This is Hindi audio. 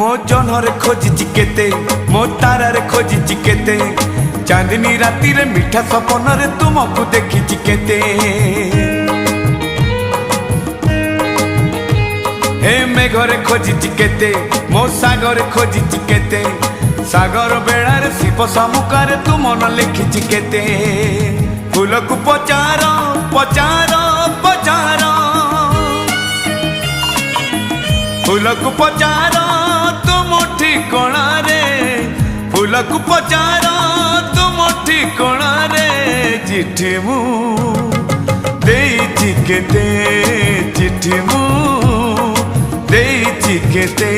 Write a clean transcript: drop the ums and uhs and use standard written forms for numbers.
मो जनरे खोजिची केते मो तारारे खोजिची केते चांदनी राती रे मीठा सपन रे तुमको देखिची केते हे मेघरे खोजिची केते मो सागरे खोजिची केते सागर बेड़ारे शिव सामुकारे तू मन लिखिची केते फूल को पचार पचार पचार फूल को पचार तुम ठिकणा रे फूल को पचार तुम ठिकणा रे चिट्ठी मु देइछि केते चिट्ठी मु देइछि केते।